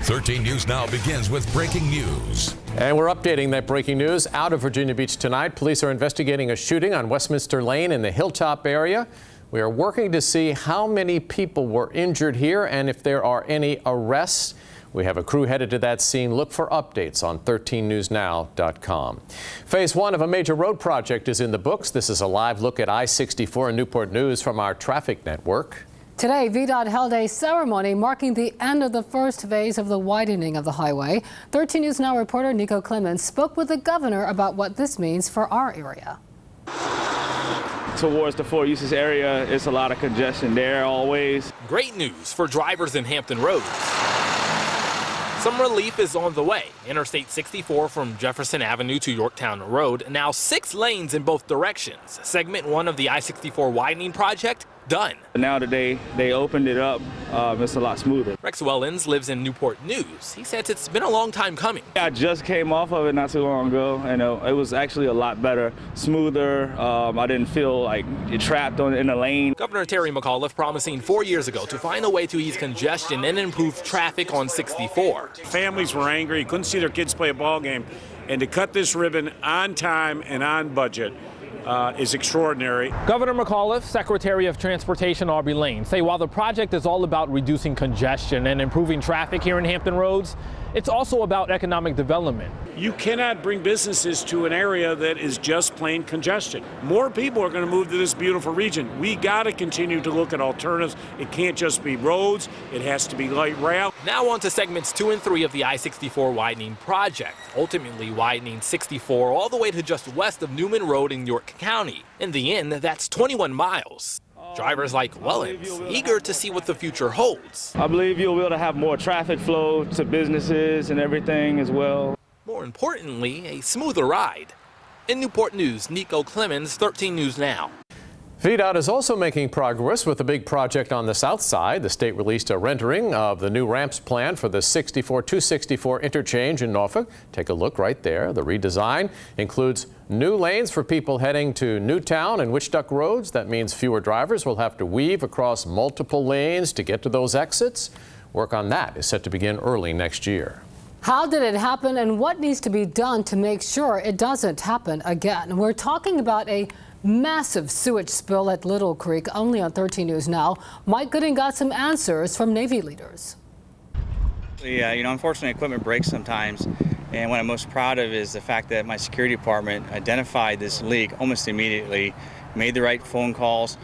13 News Now begins with breaking news. And we're updating that breaking news out of Virginia Beach tonight. Police are investigating a shooting on Westminster Lane in the Hilltop area. We are working to see how many people were injured here and if there are any arrests. We have a crew headed to that scene. Look for updates on 13newsnow.com. Phase 1 of a major road project is in the books. This is a live look at I-64 in Newport News from our traffic network. Today, VDOT held a ceremony marking the end of the first phase of the widening of the highway. 13 News Now reporter Nico Clemens spoke with the governor about what this means for our area. Towards the Fort Eustis area, it's a lot of congestion there always. Great news for drivers in Hampton Roads. Some relief is on the way. Interstate 64 from Jefferson Avenue to Yorktown Road, now 6 lanes in both directions. Segment 1 of the I-64 widening project done. Now today they opened it up, it's a lot smoother. Rex Wellens lives in Newport News. He says it's been a long time coming. I just came off of it not too long ago, and it was actually a lot better, smoother. I didn't feel like trapped in the lane. Governor Terry McAuliffe promising 4 years ago to find a way to ease congestion and improve traffic on 64. Families were angry, couldn't see their kids play a ball game, and to cut this ribbon on time and on budget is extraordinary. Governor McAuliffe, Secretary of Transportation Aubrey Lane say while the project is all about reducing congestion and improving traffic here in Hampton Roads, it's also about economic development. You cannot bring businesses to an area that is just plain congestion. More people are going to move to this beautiful region. We got to continue to look at alternatives. It can't just be roads. It has to be light rail. Now on to segments 2 and 3 of the I-64 widening project, ultimately widening 64 all the way to just west of Newman Road in York County. In the end, that's 21 miles. Drivers like Wellens, eager to see what the future holds. I believe you'll be able to have more traffic flow to businesses and everything as well. More importantly, a smoother ride. In Newport News, Nico Clemens, 13 News Now. VDOT is also making progress with a big project on the south side. The state released a rendering of the new ramps plan for the 264 interchange in Norfolk. Take a look right there. The redesign includes new lanes for people heading to Newtown and Witchduck Roads. That means fewer drivers will have to weave across multiple lanes to get to those exits. Work on that is set to begin early next year. How did it happen and what needs to be done to make sure it doesn't happen again? We're talking about a massive sewage spill at Little Creek, only on 13 News Now. Mike Gooding got some answers from Navy leaders. Yeah, unfortunately equipment breaks sometimes, and what I'm most proud of is the fact that my security department identified this leak almost immediately, made the right phone calls,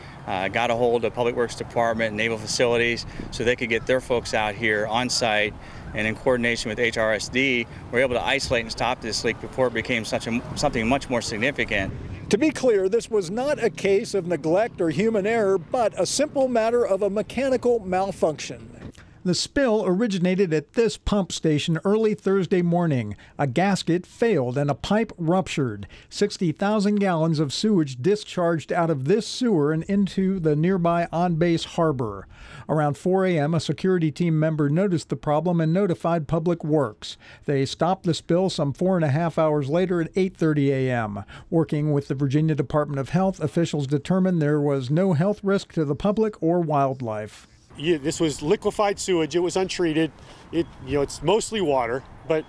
got a hold of Public Works Department, Naval Facilities, so they could get their folks out here on site, and in coordination with HRSD, we're able to isolate and stop this leak before it became something much more significant. To be clear, this was not a case of neglect or human error, but a simple matter of a mechanical malfunction. The spill originated at this pump station early Thursday morning. A gasket failed and a pipe ruptured. 60,000 gallons of sewage discharged out of this sewer and into the nearby on-base harbor. Around 4 a.m., a security team member noticed the problem and notified Public Works. They stopped the spill some 4.5 hours later at 8:30 a.m. Working with the Virginia Department of Health, officials determined there was no health risk to the public or wildlife. This was liquefied sewage. It was untreated. It's mostly water, but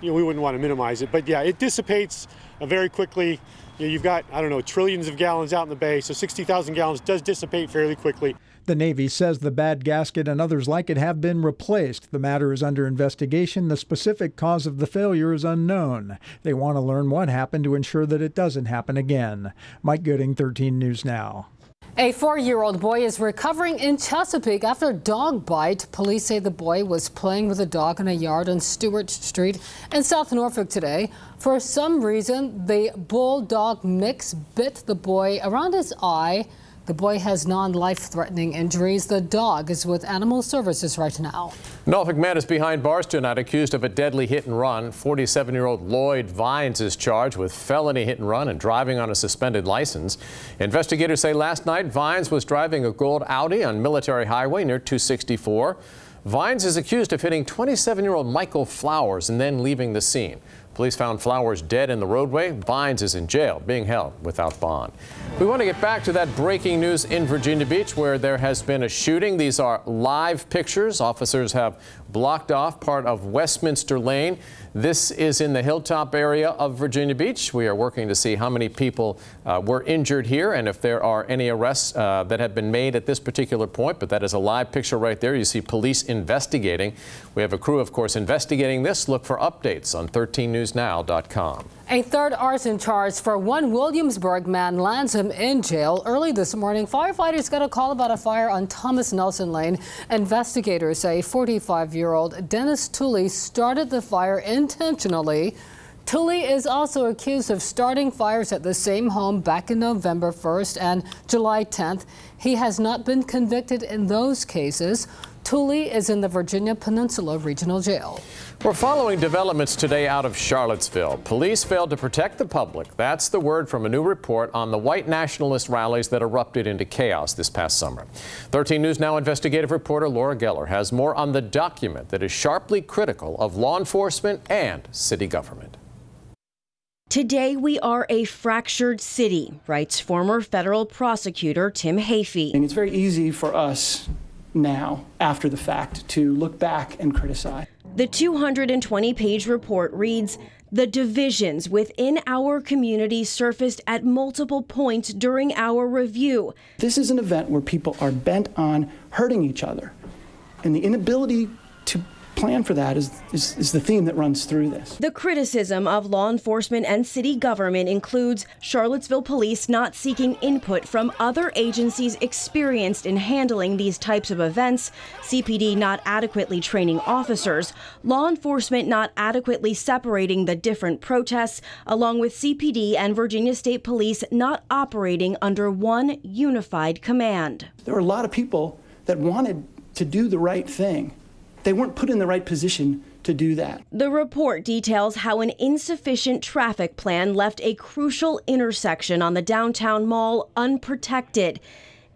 we wouldn't want to minimize it. But yeah, it dissipates very quickly. You've got, I don't know, trillions of gallons out in the bay, so 60,000 gallons does dissipate fairly quickly. The Navy says the bad gasket and others like it have been replaced. The matter is under investigation. The specific cause of the failure is unknown. They want to learn what happened to ensure that it doesn't happen again. Mike Gooding, 13 News Now. A 4-year-old boy is recovering in Chesapeake after a dog bite. Police say the boy was playing with a dog in a yard on Stewart Street in South Norfolk today. For some reason, the bulldog mix bit the boy around his eye. The boy has non-life-threatening injuries. The dog is with Animal Services right now. Norfolk man is behind bars tonight accused of a deadly hit and run. 47-year-old Lloyd Vines is charged with felony hit and run and driving on a suspended license. Investigators say last night Vines was driving a gold Audi on Military Highway near 264. Vines is accused of hitting 27-year-old Michael Flowers and then leaving the scene. Police found Flowers dead in the roadway. Vines is in jail, being held without bond. We want to get back to that breaking news in Virginia Beach where there has been a shooting. These are live pictures. Officers have blocked off part of Westminster Lane. This is in the Hilltop area of Virginia Beach. We are working to see how many people were injured here and if there are any arrests that have been made at this particular point. But that is a live picture right there. You see police investigating. We have a crew, of course, investigating this. Look for updates on 13newsnow.com. A third arson charge for one Williamsburg man lands him in jail. Early this morning, firefighters got a call about a fire on Thomas Nelson Lane. Investigators say 45-year-old Dennis Tooley started the fire intentionally. Tooley is also accused of starting fires at the same home back in November 1st and July 10th. He has not been convicted in those cases. Tooley is in the Virginia Peninsula Regional Jail. We're following developments today out of Charlottesville. Police failed to protect the public. That's the word from a new report on the white nationalist rallies that erupted into chaos this past summer. 13 News Now investigative reporter Laura Geller has more on the document that is sharply critical of law enforcement and city government. Today we are a fractured city, writes former federal prosecutor Tim Hafey. And it's very easy for us now, after the fact, to look back and criticize. The 220-page report reads, "The divisions within our community surfaced at multiple points during our review." This is an event where people are bent on hurting each other, and the inability to plan for that is the theme that runs through this. The criticism of law enforcement and city government includes Charlottesville police not seeking input from other agencies experienced in handling these types of events, CPD not adequately training officers, law enforcement not adequately separating the different protests, along with CPD and Virginia State Police not operating under one unified command. There were a lot of people that wanted to do the right thing. They weren't put in the right position to do that. The report details how an insufficient traffic plan left a crucial intersection on the downtown mall unprotected.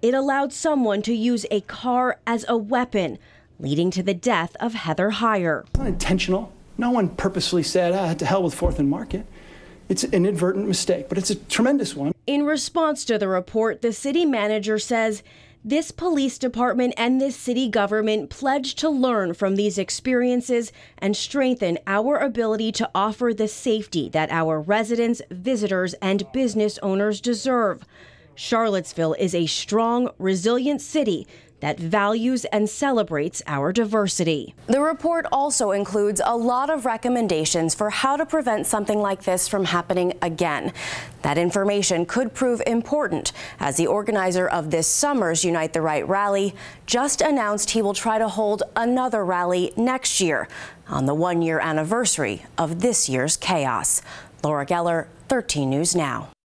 It allowed someone to use a car as a weapon, leading to the death of Heather Heyer. It's not intentional. No one purposely said, to hell with 4th and Market. It's an inadvertent mistake, but it's a tremendous one. In response to the report, the city manager says, "This police department and this city government pledge to learn from these experiences and strengthen our ability to offer the safety that our residents, visitors, and business owners deserve." Charlottesville is a strong, resilient city that values and celebrates our diversity. The report also includes a lot of recommendations for how to prevent something like this from happening again. That information could prove important, as the organizer of this summer's Unite the Right rally just announced he will try to hold another rally next year on the one-year anniversary of this year's chaos. Laura Geller, 13 News Now.